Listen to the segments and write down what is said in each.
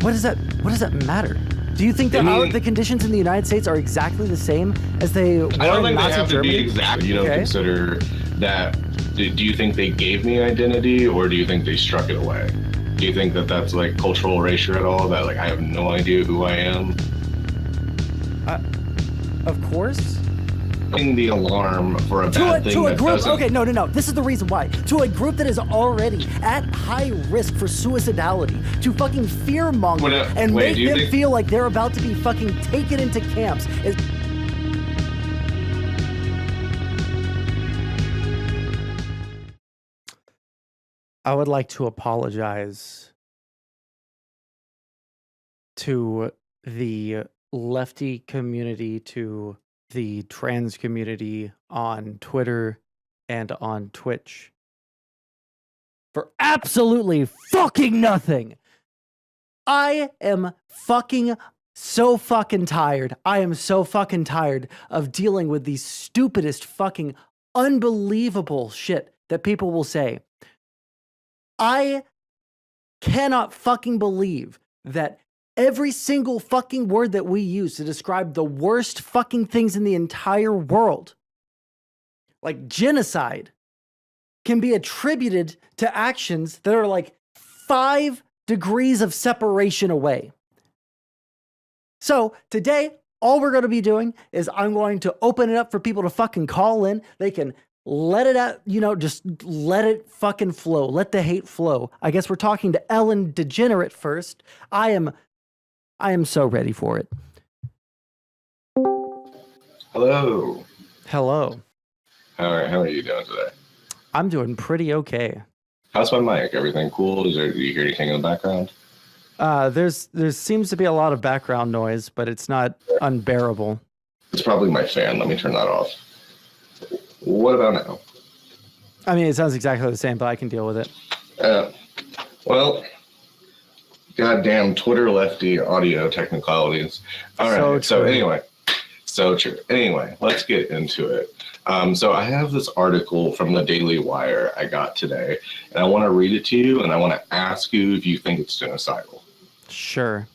What does that matter? Do you think that the conditions in the United States are exactly the same as they were in Nazi Germany? I don't think they have to be exact. You don't consider that. Do you think they gave me identity, or do you think they struck it away? Do you think that that's like cultural erasure at all? That like I have no idea who I am? Of course. The alarm for a bad thing to a group. Doesn't... Okay, no. This is the reason why. To a group that is already at high risk for suicidality, to fucking fear-monger and make them feel like they're about to be fucking taken into camps. I would like to apologize to the lefty community, to the trans community on Twitter and on Twitch for absolutely fucking nothing. I am so fucking tired. I am so fucking tired of dealing with the stupidest fucking unbelievable shit that people will say. I cannot fucking believe that every single fucking word that we use to describe the worst fucking things in the entire world, like genocide, can be attributed to actions that are like 5 degrees of separation away. So today, all we're going to be doing is I'm going to open it up for people to fucking call in. They can let it out, just let it fucking flow. Let the hate flow. I guess we're talking to Ellen Degenerate first. I am so ready for it. Hello. Hello. How are you doing today? I'm doing pretty okay. How's my mic? Everything cool? Do you hear anything in the background? There seems to be a lot of background noise, but it's not unbearable. It's probably my fan. Let me turn that off. What about now? I mean, it sounds exactly the same, but I can deal with it. Well, goddamn Twitter lefty audio technicalities. All right. So true. Anyway, let's get into it. So I have this article from the Daily Wire I got today, and I want to read it to you, and I want to ask you if you think it's genocidal. Sure.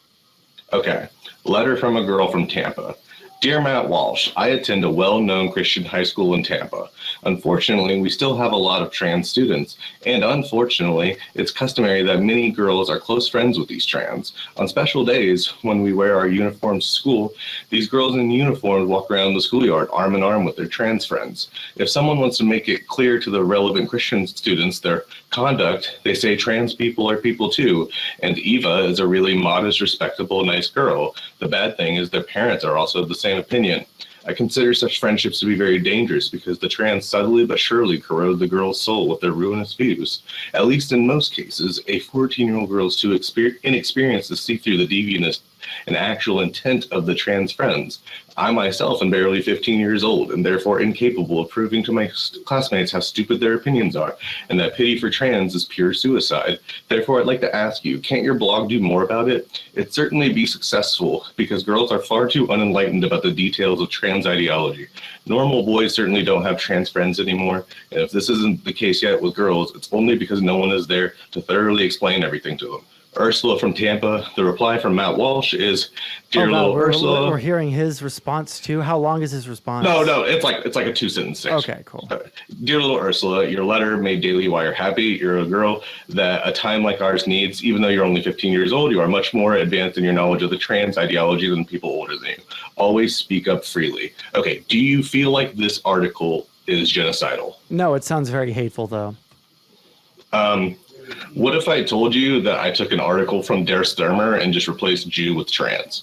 Okay. Letter from a girl from Tampa. Dear Matt Walsh, I attend a well-known Christian high school in Tampa. Unfortunately, we still have a lot of trans students, and unfortunately, it's customary that many girls are close friends with these trans. On special days, when we wear our uniforms to school, these girls in uniforms walk around the schoolyard arm in arm with their trans friends. If someone wants to make it clear to the relevant Christian students their conduct, they say trans people are people too, and Eva is a really modest, respectable, nice girl. The bad thing is their parents are also the same opinion. I consider such friendships to be very dangerous because the trans subtly but surely corrode the girl's soul with their ruinous views. At least in most cases, a 14-year-old girl is too inexperienced to see through the deviantness and actual intent of the trans friends. I myself am barely 15 years old and therefore incapable of proving to my classmates how stupid their opinions are, and that pity for trans is pure suicide. Therefore, I'd like to ask you, can't your blog do more about it? It'd certainly be successful because girls are far too unenlightened about the details of trans ideology. Normal boys certainly don't have trans friends anymore, and if this isn't the case yet with girls, it's only because no one is there to thoroughly explain everything to them. Ursula from Tampa. The reply from Matt Walsh is, "Dear little Ursula." We're hearing his response too. How long is his response? No, it's like a 2-sentence thing. Okay, cool. Dear little Ursula, your letter made Daily Wire happy. You're a girl that a time like ours needs. Even though you're only 15 years old, you are much more advanced in your knowledge of the trans ideology than people older than you. Always speak up freely. Okay, do you feel like this article is genocidal? No, it sounds very hateful though. What if I told you that I took an article from Der Stürmer and just replaced Jew with trans?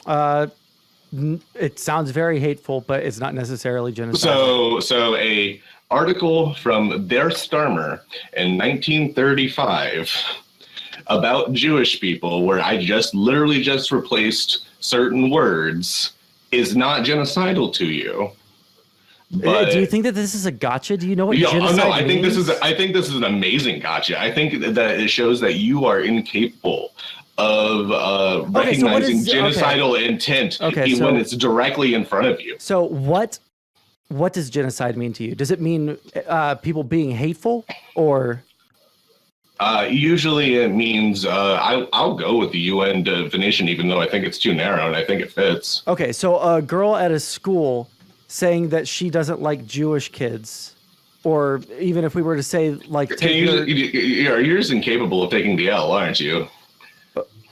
It sounds very hateful, but it's not necessarily genocidal. So a article from Der Stürmer in 1935 about Jewish people, where I literally just replaced certain words, is not genocidal to you. But, do you think that this is a gotcha? Do you know what genocide no, I means? think this is an amazing gotcha. I think that it shows that you are incapable of recognizing genocidal intent when it's directly in front of you. So what does genocide mean to you? Does it mean people being hateful, or? Usually it means I'll go with the UN definition, even though I think it's too narrow and I think it fits. Okay, so a girl at a school saying that she doesn't like Jewish kids, or even if we were to say like, You're just incapable of taking the L, aren't you?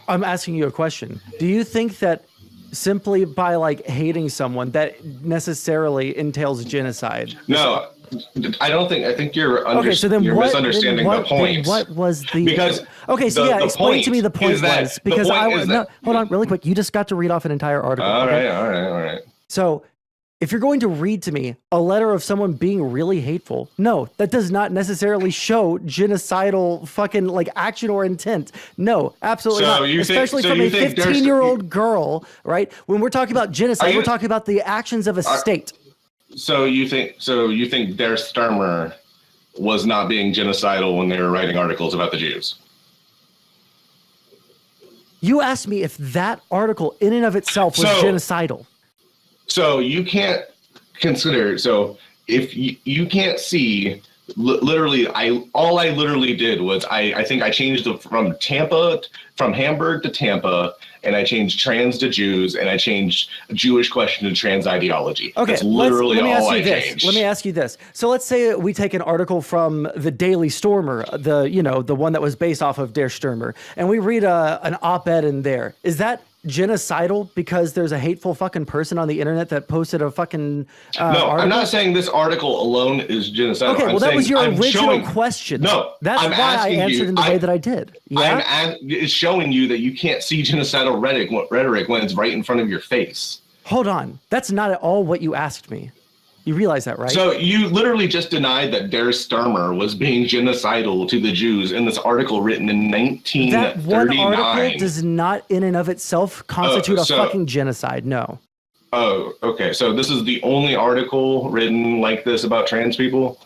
I'm asking you a question. Do you think that simply by like hating someone that necessarily entails genocide? No, I don't think. I think you're Okay, so then you're what, misunderstanding then the point. what was the Because okay? So yeah, explain to me the point was because no, hold on really quick. You just got to read off an entire article. All okay? all right. So if you're going to read to me a letter of someone being really hateful, no, that does not necessarily show genocidal fucking like action or intent. No, absolutely not. Especially from a 15-year-old girl, right? When we're talking about genocide, we're talking about the actions of a state. So you think Der Sturmer was not being genocidal when they were writing articles about the Jews? You asked me if that article in and of itself was genocidal. So you can't consider. So if you can't see, literally, all I literally did was I think I changed from Hamburg to Tampa, and I changed trans to Jews, and I changed Jewish question to trans ideology. Okay, that's literally all I changed. Let me ask you this. So let's say we take an article from the Daily Stormer, the one that was based off of Der Stürmer, and we read an op-ed in there. Is that genocidal because there's a hateful fucking person on the internet that posted a fucking no, article? I'm not saying this article alone is genocidal. Okay, well, that was your original question. No, that's why I answered in the way that I did. Yeah, it's showing you that you can't see genocidal rhetoric when it's right in front of your face. Hold on, that's not at all what you asked me. You realize that, right? So you literally just denied that Der Stürmer was being genocidal to the Jews in this article written in 1939. That one article does not in and of itself constitute a fucking genocide, no. Oh, okay. So this is the only article written like this about trans people?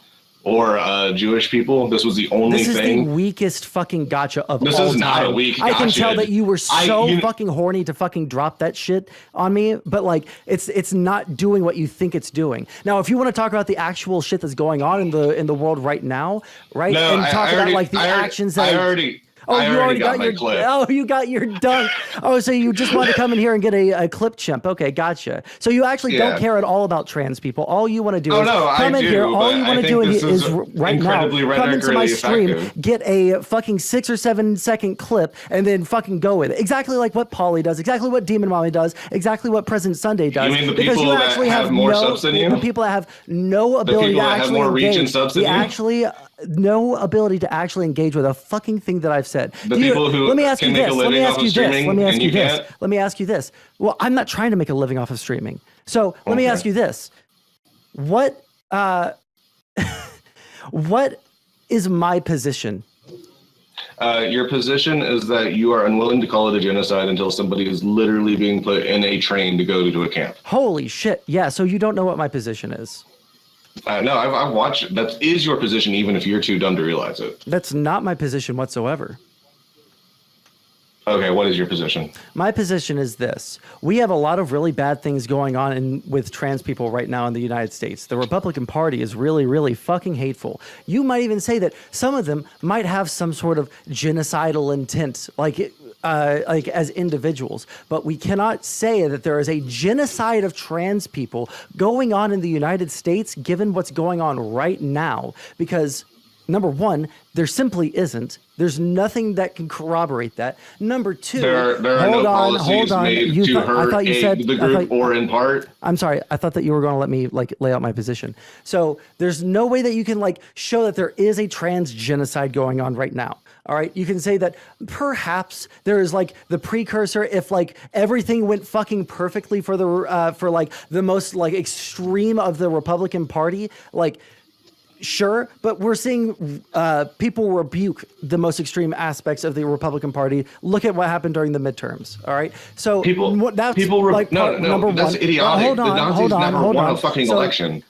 Or Jewish people? This was the only thing? This is the weakest fucking gotcha of all time. This is not a weak gotcha. I can tell that you were so fucking horny to fucking drop that shit on me, but like it's not doing what you think it's doing. Now, if you want to talk about the actual shit that's going on in the world right now, right? No, and talk about like the actions that I already got my clip. Oh, you got your dunk. Oh, so you just want to come in here and get a clip chimp. Okay, gotcha. So you actually don't care at all about trans people. All you want to do is come in here. All you want to do is right now come into my stream, get a fucking 6 or 7 second clip, and then fucking go with it. Exactly like what Polly does. Exactly what Demon Mommy does. Exactly what President Sunday does. You mean the people that have more subs than you? The people that have no ability to actually engage. Actually. No ability to actually engage with a fucking thing that I've said. Let me ask you this. Well, I'm not trying to make a living off of streaming. So let me ask you this. What is my position? Your position is that you are unwilling to call it a genocide until somebody is literally being put in a train to go to a camp. Holy shit. Yeah, so you don't know what my position is. No, I've watched. That is your position, even if you're too dumb to realize it. That's not my position whatsoever. Okay, what is your position? My position is this. We have a lot of really bad things going on with trans people right now in the United States. The Republican Party is really, really fucking hateful. You might even say that some of them might have some sort of genocidal intent, like as individuals, but we cannot say that there is a genocide of trans people going on in the United States, given what's going on right now, because number one, there simply isn't. There's nothing that can corroborate that. Number two, there are no policies made to hurt the group or in part. I'm sorry. I thought that you were going to let me like lay out my position. So there's no way that you can like show that there is a trans genocide going on right now. All right, you can say that perhaps there is like the precursor if like everything went fucking perfectly for the most like extreme of the Republican Party, like sure, but we're seeing people rebuke the most extreme aspects of the Republican Party. Look at what happened during the midterms. All right, so that's number one. That's idiotic. Hold on. A fucking election.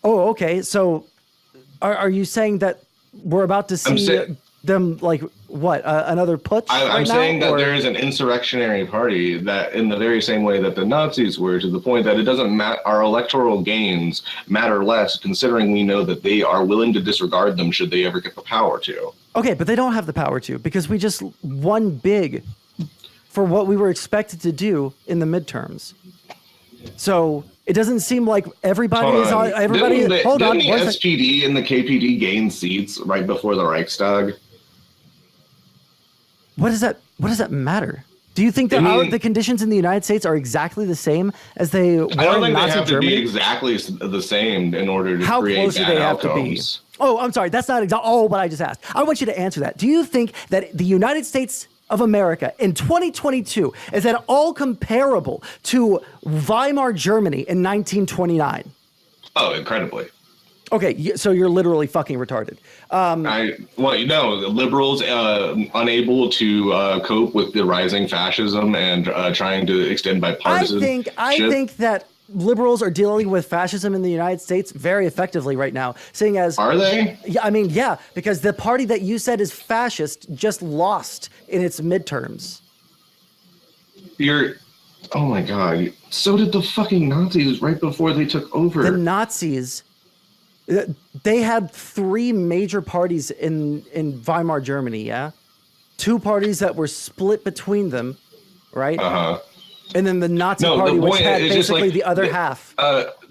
Okay. So are you saying that we're about to see them like what another putsch? I'm saying that there is an insurrectionary party that, in the very same way that the Nazis were, to the point that it doesn't matter. Our electoral gains matter less, considering we know that they are willing to disregard them should they ever get the power to. Okay, but they don't have the power to because we just won big for what we were expected to do in the midterms. So it doesn't seem like everybody Hold is on. on. Everybody, hold on. Didn't the SPD and the KPD gain seats right before the Reichstag? What does that matter? Do you think that the conditions in the United States are exactly the same as they were I don't in think Nazi they have Germany? to be exactly the same in order to How create close do bad they have outcomes. to be? Oh, I'm sorry. That's not exactly. Oh, what I just asked. I want you to answer that. Do you think that the United States of America in 2022 is at all comparable to Weimar Germany in 1929? Oh, incredibly. Okay, so you're literally fucking retarded. Liberals unable to cope with the rising fascism and trying to extend bipartisanship. I think that liberals are dealing with fascism in the United States very effectively right now, seeing as Are they? Yeah, I mean, yeah, because the party that you said is fascist just lost in its midterms. Oh my god. So did the fucking Nazis right before they took over. The Nazis, they had three major parties in Weimar Germany, yeah? Two parties that were split between them, right? Uh-huh. And then the Nazi party, which had basically like, the other half.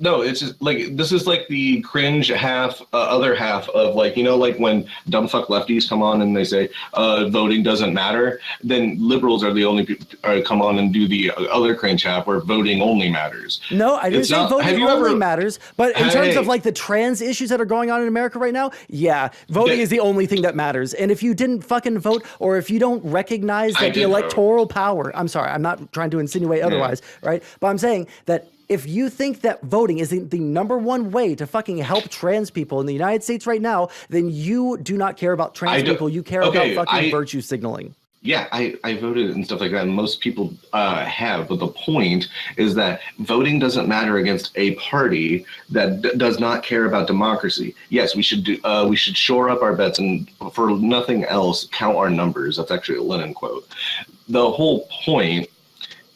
No, it's just like this is like the cringe half, other half of like, you know, like when dumb fuck lefties come on and they say voting doesn't matter. Then liberals are the only people come on and do the other cringe half where voting only matters. No, I didn't say voting only matters. But in terms of like the trans issues that are going on in America right now, yeah, voting is the only thing that matters. And if you didn't fucking vote, or if you don't recognize that the electoral power, I'm sorry, I'm not trying to insinuate otherwise, right? But I'm saying that if you think that voting is the number one way to fucking help trans people in the United States right now, then you do not care about trans people. You care about fucking virtue signaling. Yeah, I voted and stuff like that. And most people have. But the point is that voting doesn't matter against a party that does not care about democracy. Yes, we should shore up our bets and for nothing else, count our numbers. That's actually a Lenin quote. The whole point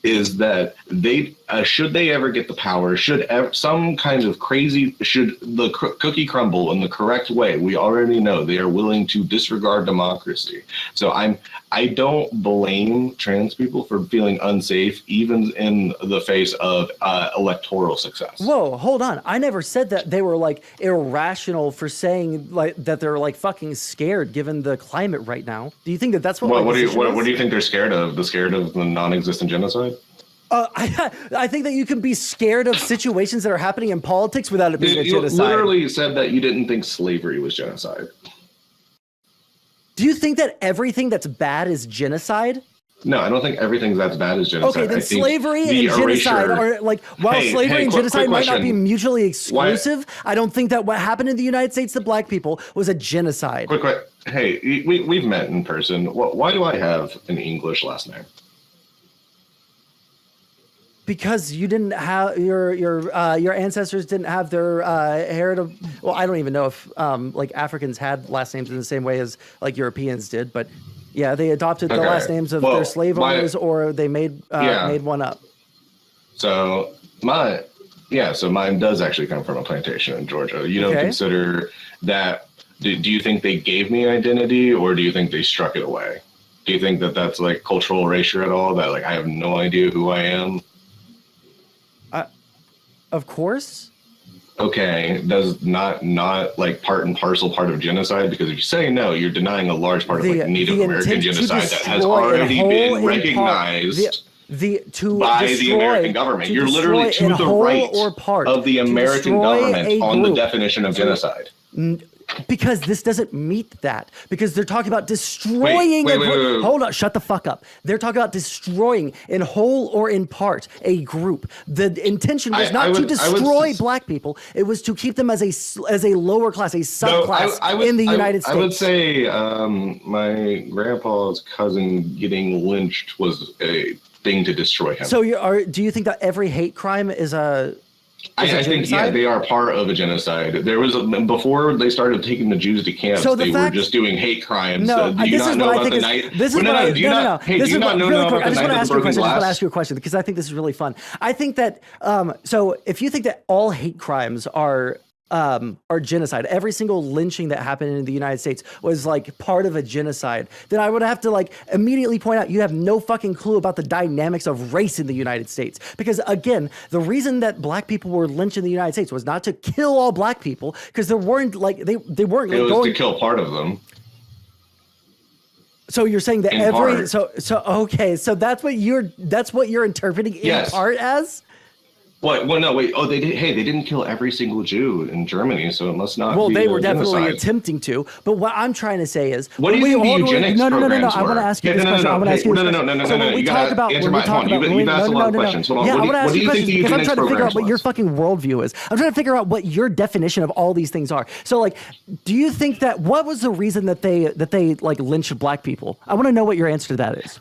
is that they should they ever get the power, should some kind of crazy, should the cookie crumble in the correct way, we already know they are willing to disregard democracy. So I don't blame trans people for feeling unsafe, even in the face of electoral success. Whoa, hold on. I never said that they were like irrational for saying like that they're like fucking scared given the climate right now. Do you think that that's what? What do you think they're scared of? They're scared of the non-existent genocide? I think that you can be scared of situations that are happening in politics without it being a genocide. You literally said that you didn't think slavery was genocide. Do you think that everything that's bad is genocide? No, I don't think everything that's bad is genocide. Okay, then slavery and genocide are like, while slavery and genocide might not be mutually exclusive, I don't think that what happened in the United States to black people was a genocide. Hey, we've met in person. Why do I have an English last name? Because you didn't have your ancestors didn't have their heritage. Well, I don't even know if like Africans had last names in the same way as like Europeans did, but yeah, they adopted the last names of their slave owners, or they made one up. So mine does actually come from a plantation in Georgia. You don't consider that? Do you think they gave me identity, or do you think they struck it away? Do you think that that's like cultural erasure at all? That like I have no idea who I am? Of course. Okay, does not like part and parcel part of genocide? Because if you say no, you're denying a large part of like Native American genocide that has already been recognized by the American government. You're literally to the right of the American government on the definition of genocide. Because this doesn't meet that. Because they're talking about destroying. Wait. Hold on, shut the fuck up. They're talking about destroying in whole or in part a group. The intention was not to destroy black people. It was to keep them as a lower class, a subclass in the United States. I would say my grandpa's cousin getting lynched was a thing to destroy him. So do you think that every hate crime is a... I think, yeah, they are part of a genocide. There was before they started taking the Jews to camps, they were just doing hate crimes. No, do you not know about the night? This is what I think. Hey, do you not know about the night of the broken glass? I just want to ask you a question because I think this is really fun. I think that so if you think that all hate crimes are are genocide. Every single lynching that happened in the United States was like part of a genocide. Then I would have to like immediately point out you have no fucking clue about the dynamics of race in the United States. Because again, the reason that black people were lynched in the United States was not to kill all black people, because there weren't like they weren't It like, was going to kill part of them. So you're saying that In every part. so okay, so that's what you're interpreting in Yes. part as? What? Well, no, wait. Oh, they did. Hey, they didn't kill every single Jew in Germany, so it must not. Well, be they a were definitely genocide. attempting to. But what I'm trying to say is, What do you think the eugenics no. programs I want were? to ask you Yeah, this question. I want to ask you this question. No. So when we You talk gotta about answer when we my talk point. about You've asked a lot of questions. Hold on. Yeah, I What want to do ask you you think questions the because I'm eugenics trying to figure out programs what your was? fucking worldview is. I'm trying to figure out what your definition of all these things are. So like, do you think that what was the reason that they like lynched black people? I want to know what your answer to that is.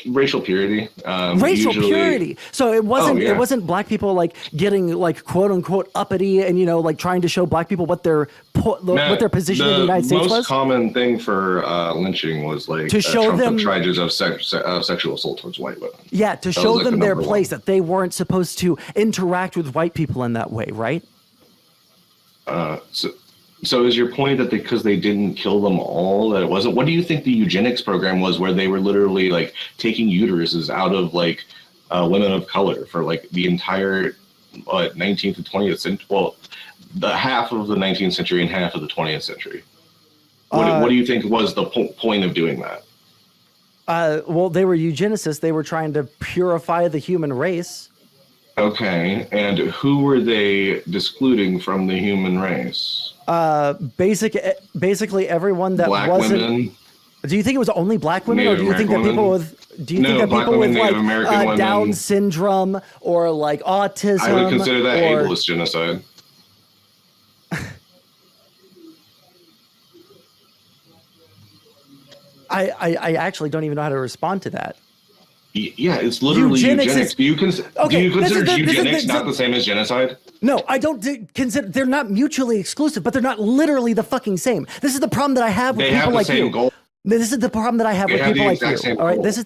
Racial purity. Racial purity. So it wasn't black people like getting like quote unquote uppity and like trying to show black people what their position in the United States was. The most common thing for lynching was like to show trumped them up charges of sexual assault towards white women. Yeah, to That show was, like, them the their number place, one. that they weren't supposed to interact with white people in that way, right? So is your point that because they didn't kill them all, that it wasn't? What do you think the eugenics program was, where they were literally like taking uteruses out of like women of color for like the entire 19th and 20th century? Well, the half of the 19th century and half of the 20th century. What do you think was the point of doing that? Well, they were eugenicists. They were trying to purify the human race. Okay, and who were they excluding from the human race? Basically everyone that Black wasn't. women? Do you think it was only black women, Native or do you think that American people women? with? Do you think that black people women, with Native American like women. Down syndrome or like autism? I would consider that or, ableist genocide. I actually don't even know how to respond to that. Yeah, it's literally eugenics. Do you consider eugenics not the same as genocide? No, I don't consider. They're not mutually exclusive, but they're not literally the fucking same. This is the problem that I have with people like you. They have the same goal. This is the problem that I have with people like you. All right, goal. this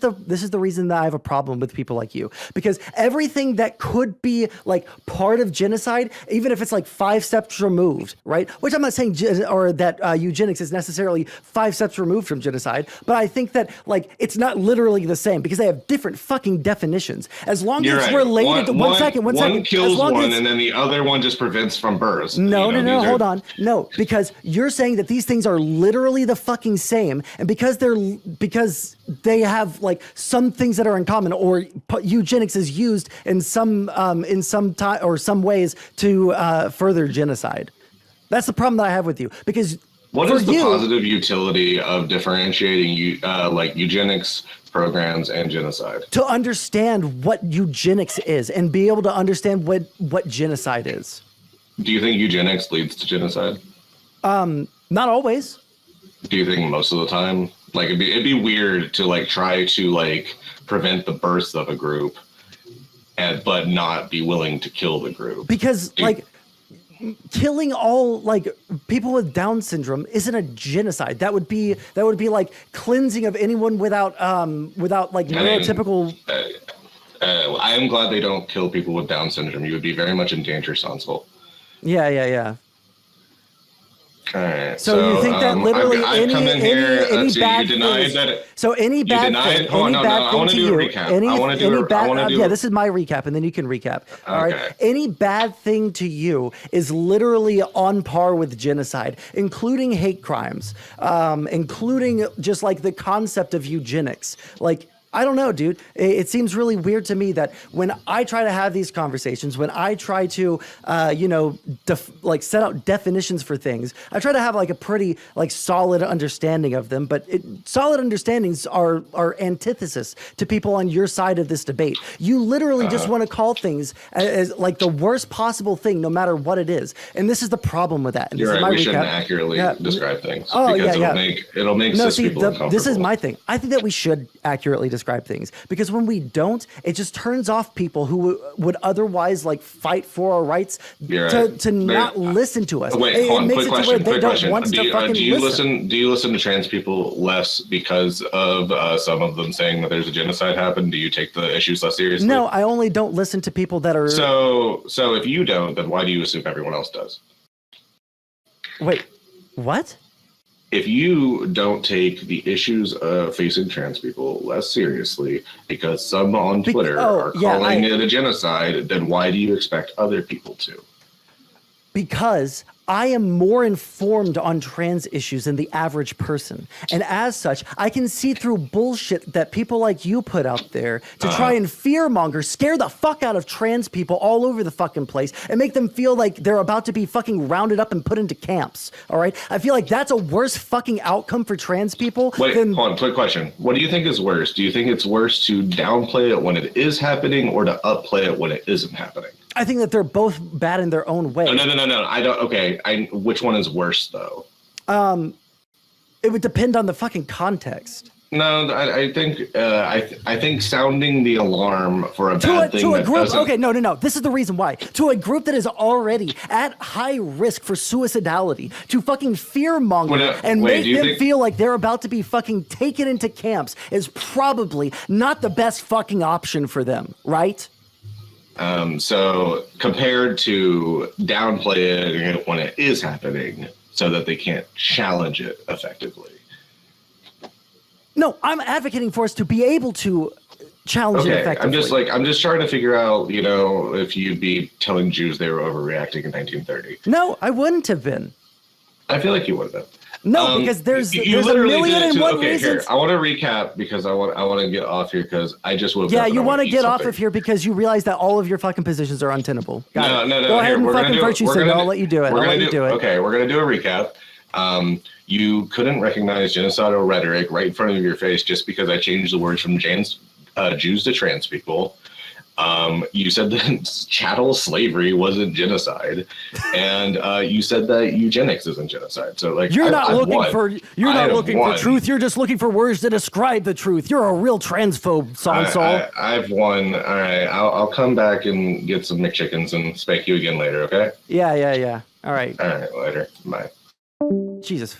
is the reason that I have a problem with people like you, because everything that could be like part of genocide, even if it's like 5 steps removed, right? Which I'm not saying that eugenics is necessarily 5 steps removed from genocide, but I think that like it's not literally the same because they have different fucking definitions. As long as it's related to one second. One kills one, and then the other one just prevents from births. No, hold on. No, because you're saying that these things are literally the fucking same, and because they have like some things that are in common, or eugenics is used in some time or some ways to further genocide. That's the problem that I have with you, because what is the positive utility of differentiating like eugenics programs and genocide? To understand what eugenics is and be able to understand what genocide is. Do you think eugenics leads to genocide? Not always. Do you think most of the time? Like it'd be weird to like try to like prevent the birth of a group, but not be willing to kill the group. Because like killing all like people with Down syndrome isn't a genocide. That would be like cleansing of anyone without like neurotypical. I am glad they don't kill people with Down syndrome. You would be very much in danger, Sondsol. Yeah. All right. So you think that literally any bad thing? Any bad thing. Yeah, this is my recap, and then you can recap. All right. Any bad thing to you is literally on par with genocide, including hate crimes, including just like the concept of eugenics, like. I don't know, dude. It seems really weird to me that when I try to have these conversations, when I try to, set out definitions for things, I try to have like a pretty like solid understanding of them. But solid understandings are antithesis to people on your side of this debate. You literally just want to call things as like the worst possible thing, no matter what it is. And this is the problem with that. And You're right. We shouldn't accurately describe things. It'll make people uncomfortable. This is my thing. I think that we should accurately describe things, because when we don't, it just turns off people who would otherwise like fight for our rights to not listen to us. Wait, it makes quick it to where they don't question. want to fucking listen. Do you listen to trans people less because of some of them saying that there's a genocide happened? Do you take the issues less seriously? No, I only don't listen to people that are. So if you don't, then why do you assume everyone else does? Wait, what? If you don't take the issues of facing trans people less seriously because some on Twitter are calling it a genocide, then why do you expect other people to? Because I am more informed on trans issues than the average person. And as such, I can see through bullshit that people like you put out there to try and fearmonger, scare the fuck out of trans people all over the fucking place and make them feel like they're about to be fucking rounded up and put into camps. All right? I feel like that's a worse fucking outcome for trans people. Wait, hold on, quick question. What do you think is worse? Do you think it's worse to downplay it when it is happening or to upplay it when it isn't happening? I think that they're both bad in their own way. No. I don't. Okay. Which one is worse though? It would depend on the fucking context. No, I think I think sounding the alarm for a bad thing that doesn't. Okay, no. This is the reason why. To a group that is already at high risk for suicidality, to fucking fearmonger and make them feel like they're about to be fucking taken into camps is probably not the best fucking option for them, right? So compared to downplaying it when it is happening so that they can't challenge it effectively. No, I'm advocating for us to be able to challenge it effectively. I'm just trying to figure out, if you'd be telling Jews they were overreacting in 1930. No, I wouldn't have been. I feel like you would have. No, because there's a million and one reasons. Here, I want to recap because I want to get off here because I just woke up. Yeah, you want to get off of here because you realize that all of your fucking positions are untenable. No. Go ahead and fucking virtue signal. I'll let you do it. Okay, we're gonna do a recap. You couldn't recognize genocidal rhetoric right in front of your face just because I changed the words from Jews to trans people. You said that chattel slavery wasn't genocide, and you said that eugenics isn't genocide. So, you're not looking for truth. You're just looking for words to describe the truth. You're a real transphobe, Sondsol. I've won. All right, I'll come back and get some McChickens and spank you again later. Okay? Yeah. All right. All right, later. Bye. Jesus